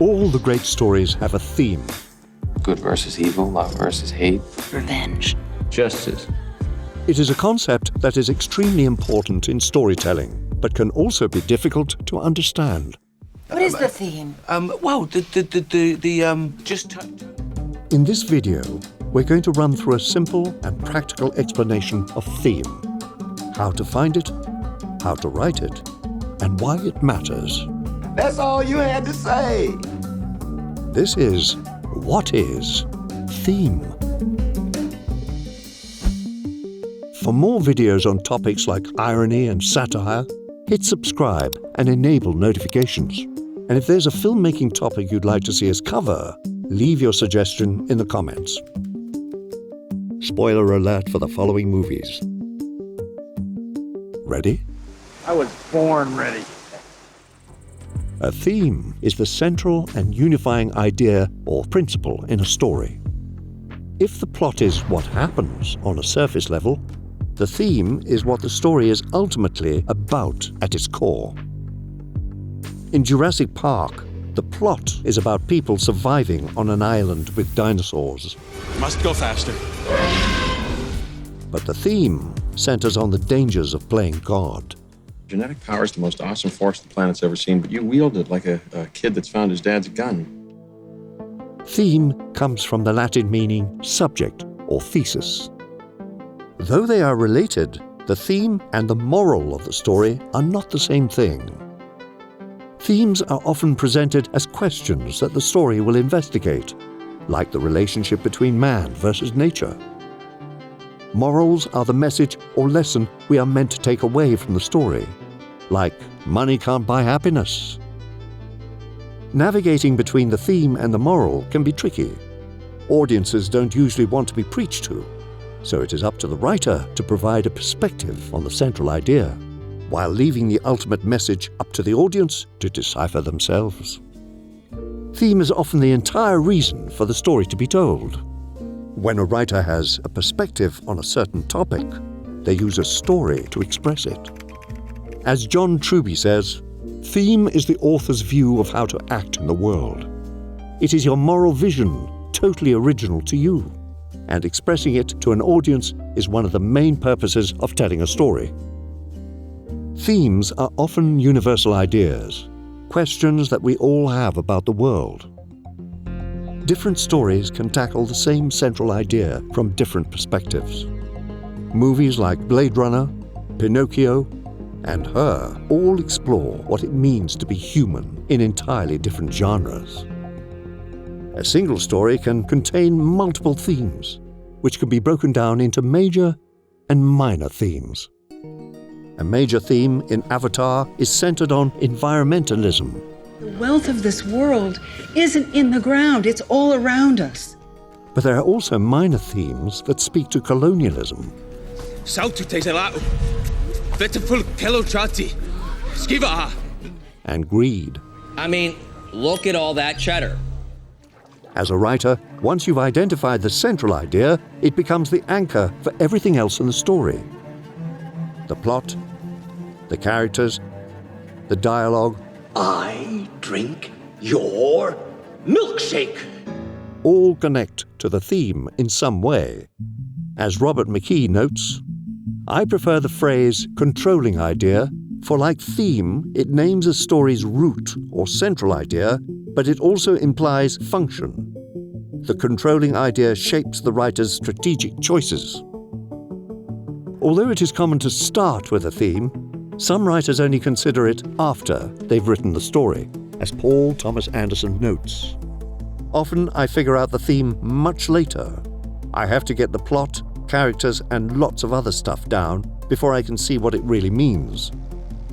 All the great stories have a theme. Good versus evil, love versus hate. Revenge. Justice. It is a concept that is extremely important in storytelling, but can also be difficult to understand. What is the theme? In this video, we're going to run through a simple and practical explanation of theme. How to find it, how to write it, and why it matters. That's all you had to say. This is What is Theme? For more videos on topics like irony and satire, hit subscribe and enable notifications. And if there's a filmmaking topic you'd like to see us cover, leave your suggestion in the comments. Spoiler alert for the following movies. Ready? I was born ready. A theme is the central and unifying idea or principle in a story. If the plot is what happens on a surface level, the theme is what the story is ultimately about at its core. In Jurassic Park, the plot is about people surviving on an island with dinosaurs. Must go faster. But the theme centers on the dangers of playing God. Genetic power is the most awesome force the planet's ever seen, but you wield it like a kid that's found his dad's gun. Theme comes from the Latin meaning subject or thesis. Though they are related, the theme and the moral of the story are not the same thing. Themes are often presented as questions that the story will investigate, like the relationship between man versus nature. Morals are the message or lesson we are meant to take away from the story, like money can't buy happiness. Navigating between the theme and the moral can be tricky. Audiences don't usually want to be preached to, so it is up to the writer to provide a perspective on the central idea, while leaving the ultimate message up to the audience to decipher themselves. Theme is often the entire reason for the story to be told. When a writer has a perspective on a certain topic, they use a story to express it. As John Truby says, theme is the author's view of how to act in the world. It is your moral vision, totally original to you, and expressing it to an audience is one of the main purposes of telling a story. Themes are often universal ideas, questions that we all have about the world. Different stories can tackle the same central idea from different perspectives. Movies like Blade Runner, Pinocchio, and Her all explore what it means to be human in entirely different genres. A single story can contain multiple themes, which can be broken down into major and minor themes. A major theme in Avatar is centered on environmentalism. The wealth of this world isn't in the ground, it's all around us. But there are also minor themes that speak to colonialism. And greed. I mean, look at all that cheddar. As a writer, once you've identified the central idea, it becomes the anchor for everything else in the story. The plot, the characters, the dialogue. I drink your milkshake. All connect to the theme in some way. As Robert McKee notes, I prefer the phrase controlling idea, for like theme, it names a story's root or central idea, but it also implies function. The controlling idea shapes the writer's strategic choices. Although it is common to start with a theme, some writers only consider it after they've written the story, as Paul Thomas Anderson notes. Often I figure out the theme much later. I have to get the plot, characters, and lots of other stuff down before I can see what it really means.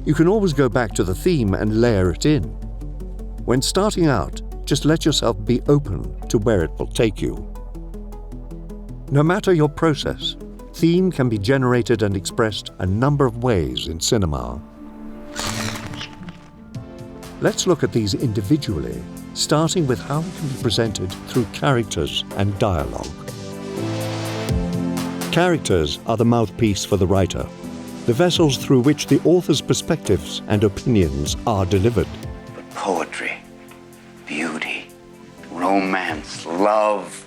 You can always go back to the theme and layer it in. When starting out, just let yourself be open to where it will take you. No matter your process, theme can be generated and expressed a number of ways in cinema. Let's look at these individually, starting with how it can be presented through characters and dialogue. Characters are the mouthpiece for the writer, the vessels through which the author's perspectives and opinions are delivered. Poetry. beauty, romance, love.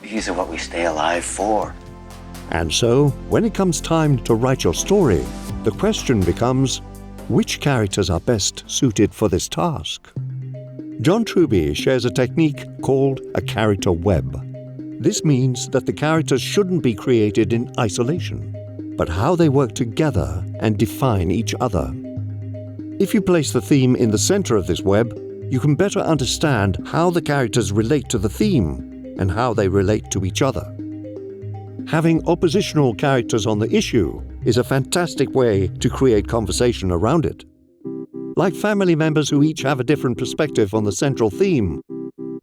These are what we stay alive for. And so, when it comes time to write your story, the question becomes, which characters are best suited for this task? John Truby shares a technique called a character web. This means that the characters shouldn't be created in isolation, but how they work together and define each other. If you place the theme in the center of this web, you can better understand how the characters relate to the theme and how they relate to each other. Having oppositional characters on the issue is a fantastic way to create conversation around it. Like family members who each have a different perspective on the central theme,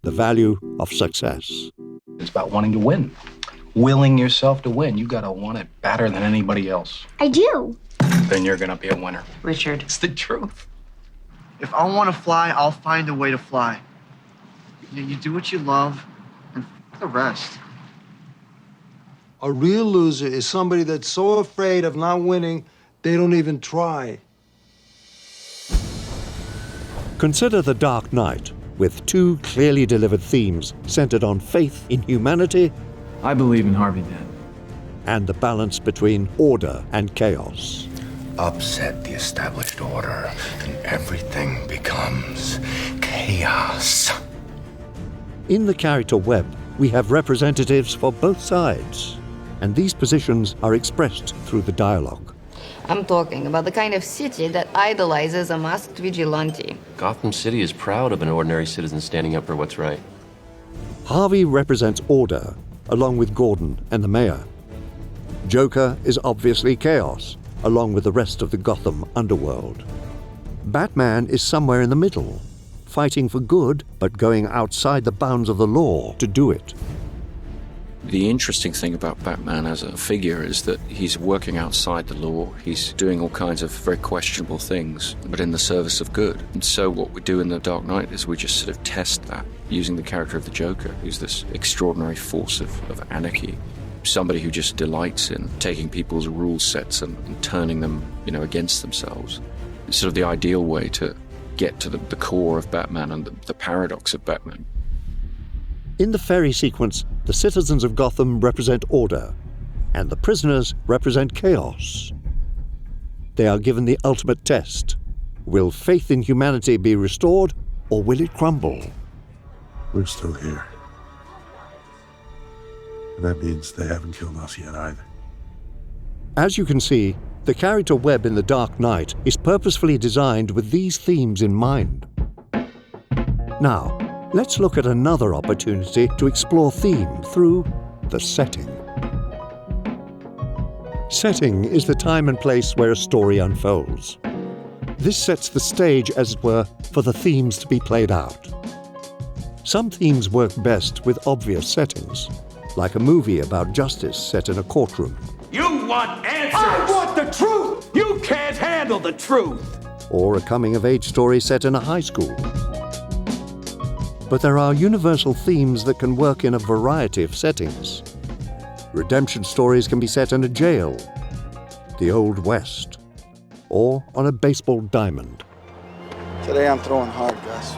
the value of success. It's about wanting to win. Willing yourself to win. You gotta want it better than anybody else. I do. Then you're gonna be a winner. Richard. It's the truth. If I want to fly, I'll find a way to fly. You do what you love, and f the rest. A real loser is somebody that's so afraid of not winning, they don't even try. Consider The Dark Knight, with two clearly delivered themes centered on faith in humanity. I believe in Harvey Dent. And the balance between order and chaos. Upset the established order, and everything becomes chaos. In the character web, we have representatives for both sides, and these positions are expressed through the dialogue. I'm talking about the kind of city that idolizes a masked vigilante. Gotham City is proud of an ordinary citizen standing up for what's right. Harvey represents order, along with Gordon and the mayor. Joker is obviously chaos, along with the rest of the Gotham underworld. Batman is somewhere in the middle, fighting for good, but going outside the bounds of the law to do it. The interesting thing about Batman as a figure is that he's working outside the law. He's doing all kinds of very questionable things, but in the service of good. And so what we do in The Dark Knight is we just sort of test that using the character of the Joker, who's this extraordinary force of anarchy. Somebody who just delights in taking people's rule sets and turning them, against themselves. It's sort of the ideal way to get to the core of Batman and the paradox of Batman. In the ferry sequence, the citizens of Gotham represent order, and the prisoners represent chaos. They are given the ultimate test. Will faith in humanity be restored, or will it crumble? We're still here. And that means they haven't killed us yet either. As you can see, the character web in The Dark Knight is purposefully designed with these themes in mind. Now, let's look at another opportunity to explore theme through the setting. Setting is the time and place where a story unfolds. This sets the stage, as it were, for the themes to be played out. Some themes work best with obvious settings, like a movie about justice set in a courtroom. You want answers! I want the truth! You can't handle the truth! Or a coming-of-age story set in a high school. But there are universal themes that can work in a variety of settings. Redemption stories can be set in a jail, the Old West, or on a baseball diamond. Today I'm throwing hard, Gus.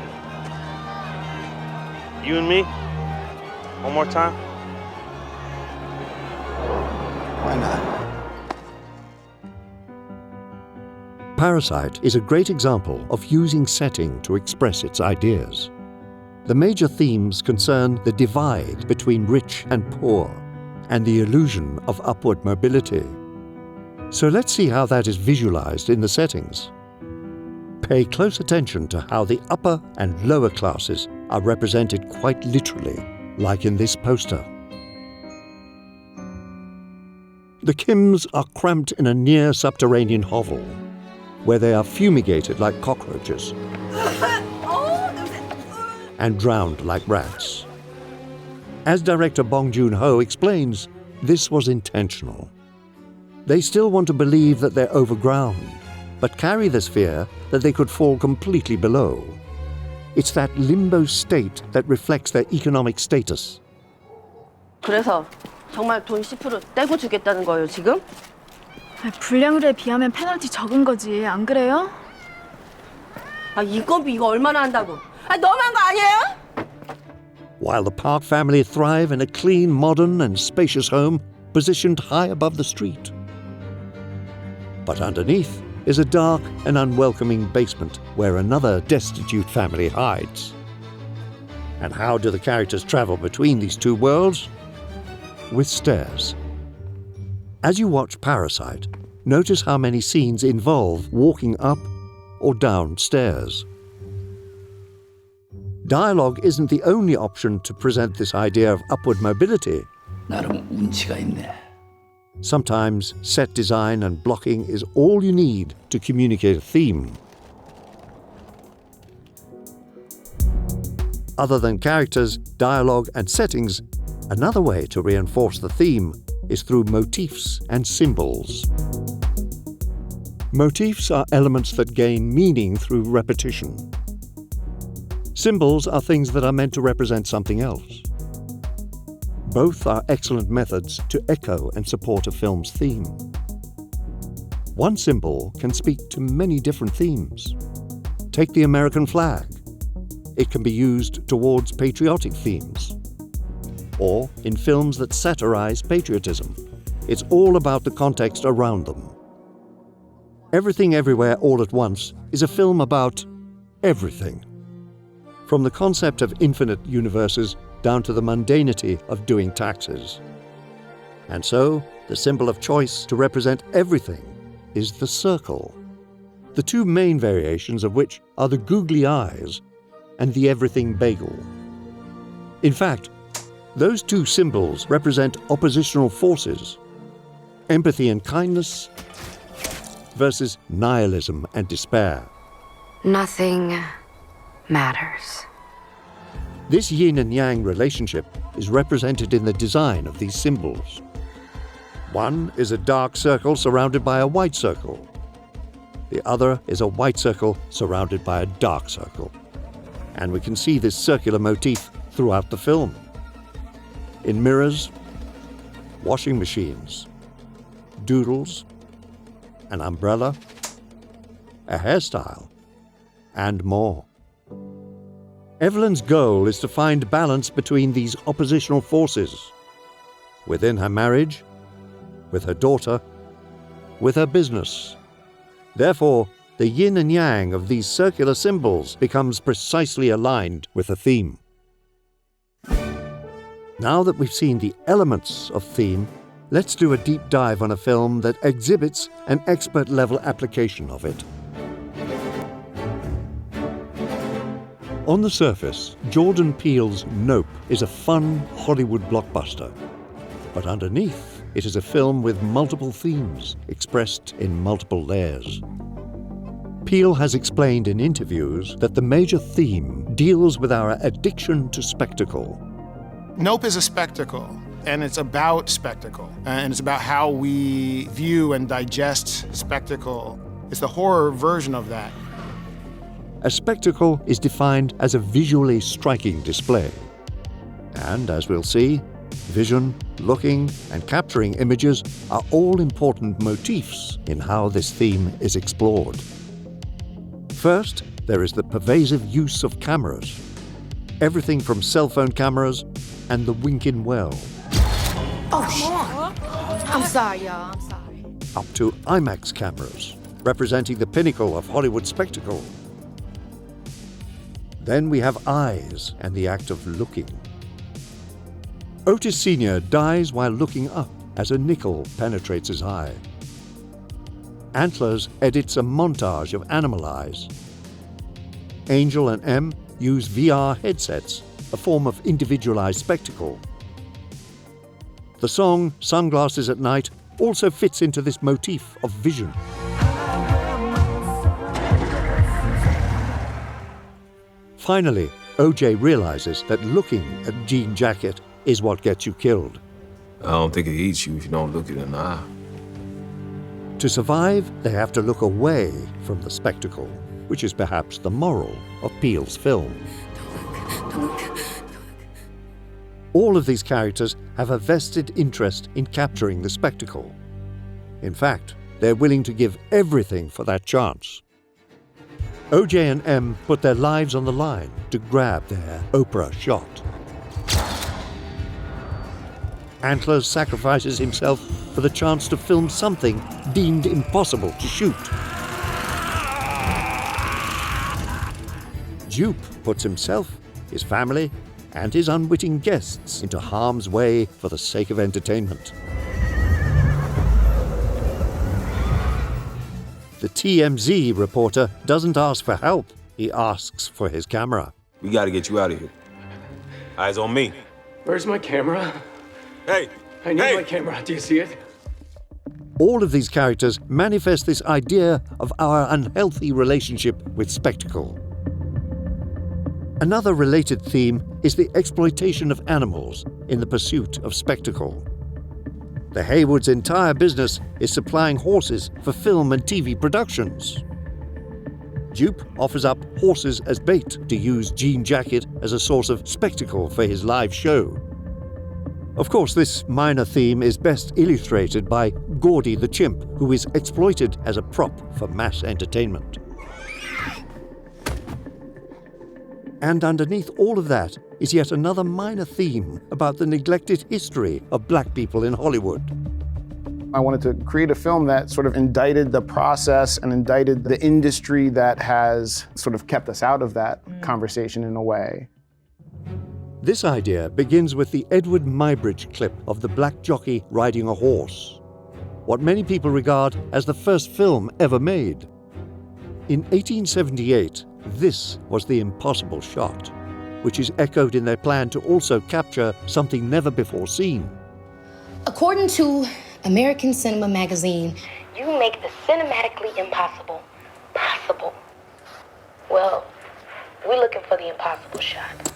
You and me? One more time? Why not? Parasite is a great example of using setting to express its ideas. The major themes concern the divide between rich and poor and the illusion of upward mobility. So let's see how that is visualized in the settings. Pay close attention to how the upper and lower classes are represented quite literally, like in this poster. The Kims are cramped in a near-subterranean hovel, where they are fumigated like cockroaches and drowned like rats. As director Bong Joon-ho explains, this was intentional. They still want to believe that they're overground, but carry this fear that they could fall completely below. It's that limbo state that reflects their economic status. 그래서 정말 돈 10% 떼고 주겠다는 거예요, 지금? 불량률에 비하면 페널티 적은 거지, 안 그래요? 아, 인건비 이거 얼마나 한다고? 아, 너무한 거 아니에요? While the Park family thrive in a clean, modern and spacious home positioned high above the street. But underneath is a dark and unwelcoming basement where another destitute family hides. And how do the characters travel between these two worlds? With stairs. As you watch Parasite, notice how many scenes involve walking up or down stairs. Dialogue isn't the only option to present this idea of upward mobility. 나름 운치가 있네. Sometimes set design and blocking is all you need to communicate a theme. Other than characters, dialogue, and settings, another way to reinforce the theme is through motifs and symbols. Motifs are elements that gain meaning through repetition. Symbols are things that are meant to represent something else. Both are excellent methods to echo and support a film's theme. One symbol can speak to many different themes. Take the American flag. It can be used towards patriotic themes. Or in films that satirize patriotism. It's all about the context around them. Everything Everywhere All at Once is a film about everything. From the concept of infinite universes down to the mundanity of doing taxes. And so, the symbol of choice to represent everything is the circle. The two main variations of which are the googly eyes and the everything bagel. In fact, those two symbols represent oppositional forces. Empathy and kindness versus nihilism and despair. Nothing matters. This yin and yang relationship is represented in the design of these symbols. One is a dark circle surrounded by a white circle. The other is a white circle surrounded by a dark circle. And we can see this circular motif throughout the film. In mirrors, washing machines, doodles, an umbrella, a hairstyle, and more. Evelyn's goal is to find balance between these oppositional forces. Within her marriage, with her daughter, with her business. Therefore, the yin and yang of these circular symbols becomes precisely aligned with the theme. Now that we've seen the elements of theme, let's do a deep dive on a film that exhibits an expert-level application of it. On the surface, Jordan Peele's Nope is a fun Hollywood blockbuster. But underneath, it is a film with multiple themes expressed in multiple layers. Peele has explained in interviews that the major theme deals with our addiction to spectacle. Nope is a spectacle, and it's about spectacle, and it's about how we view and digest spectacle. It's the horror version of that. A spectacle is defined as a visually striking display. And as we'll see, vision, looking, and capturing images are all important motifs in how this theme is explored. First, there is the pervasive use of cameras. Everything from cell phone cameras and the Winkin' Well. Oh, I'm sorry, y'all. I'm sorry. Up to IMAX cameras, representing the pinnacle of Hollywood spectacle. Then we have eyes and the act of looking. Otis Sr. dies while looking up as a nickel penetrates his eye. Antlers edits a montage of animal eyes. Angel and M use VR headsets, a form of individualized spectacle. The song Sunglasses at Night also fits into this motif of vision. Finally, OJ realizes that looking at Jean Jacket is what gets you killed. I don't think it eats you if you don't look it in the eye. To survive, they have to look away from the spectacle, which is perhaps the moral of Peele's film. All of these characters have a vested interest in capturing the spectacle. In fact, they're willing to give everything for that chance. OJ and M put their lives on the line to grab their Oprah shot. Antlers sacrifices himself for the chance to film something deemed impossible to shoot. Jupe puts himself, his family, and his unwitting guests into harm's way for the sake of entertainment. The TMZ reporter doesn't ask for help, he asks for his camera. We gotta get you out of here. Eyes on me. Where's my camera? Hey! I need my camera. Do you see it? All of these characters manifest this idea of our unhealthy relationship with spectacle. Another related theme is the exploitation of animals in the pursuit of spectacle. The Haywoods' entire business is supplying horses for film and TV productions. Jupe offers up horses as bait to use Jean Jacket as a source of spectacle for his live show. Of course, this minor theme is best illustrated by Gordy the chimp, who is exploited as a prop for mass entertainment. And underneath all of that is yet another minor theme about the neglected history of black people in Hollywood. I wanted to create a film that sort of indicted the process and indicted the industry that has sort of kept us out of that conversation in a way. This idea begins with the Edward Muybridge clip of the black jockey riding a horse, what many people regard as the first film ever made. In 1878, this was the impossible shot, which is echoed in their plan to also capture something never before seen. According to American Cinema Magazine, you make the cinematically impossible possible. Well, we're looking for the impossible shot.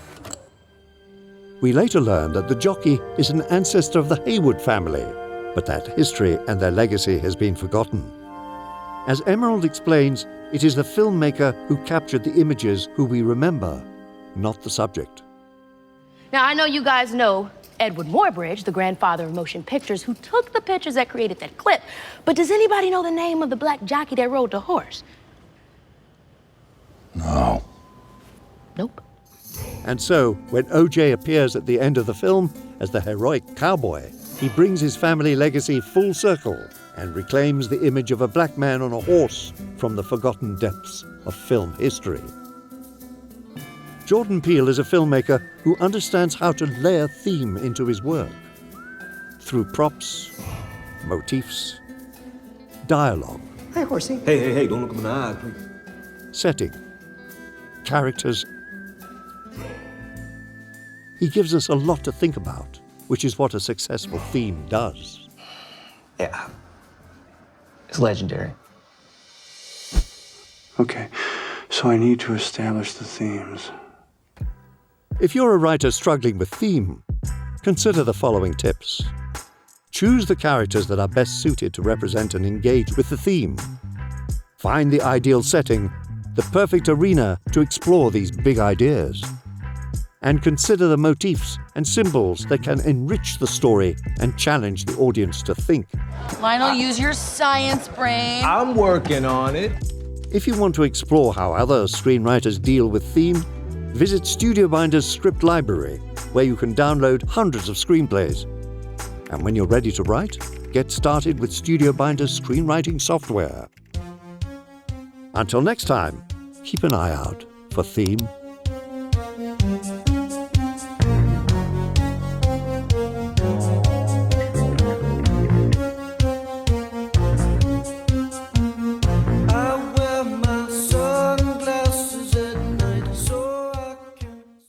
We later learn that the jockey is an ancestor of the Haywood family, but that history and their legacy has been forgotten. As Emerald explains, it is the filmmaker who captured the images who we remember, not the subject. Now, I know you guys know Edward Muybridge, the grandfather of motion pictures, who took the pictures that created that clip, but does anybody know the name of the black jockey that rode the horse? No. Nope. And so, when OJ appears at the end of the film as the heroic cowboy, he brings his family legacy full circle and reclaims the image of a black man on a horse from the forgotten depths of film history. Jordan Peele is a filmmaker who understands how to layer theme into his work through props, motifs, dialogue. Hey, horsey. Hey, don't look him in the eye, please. Setting, characters. He gives us a lot to think about, which is what a successful theme does. Yeah. It's legendary. Okay, so I need to establish the themes. If you're a writer struggling with theme, consider the following tips. Choose the characters that are best suited to represent and engage with the theme. Find the ideal setting, the perfect arena to explore these big ideas. And consider the motifs and symbols that can enrich the story and challenge the audience to think. Lionel, use your science brain. I'm working on it. If you want to explore how other screenwriters deal with theme, visit Studio Binder's script library, where you can download hundreds of screenplays. And when you're ready to write, get started with Studio Binder's screenwriting software. Until next time, keep an eye out for theme.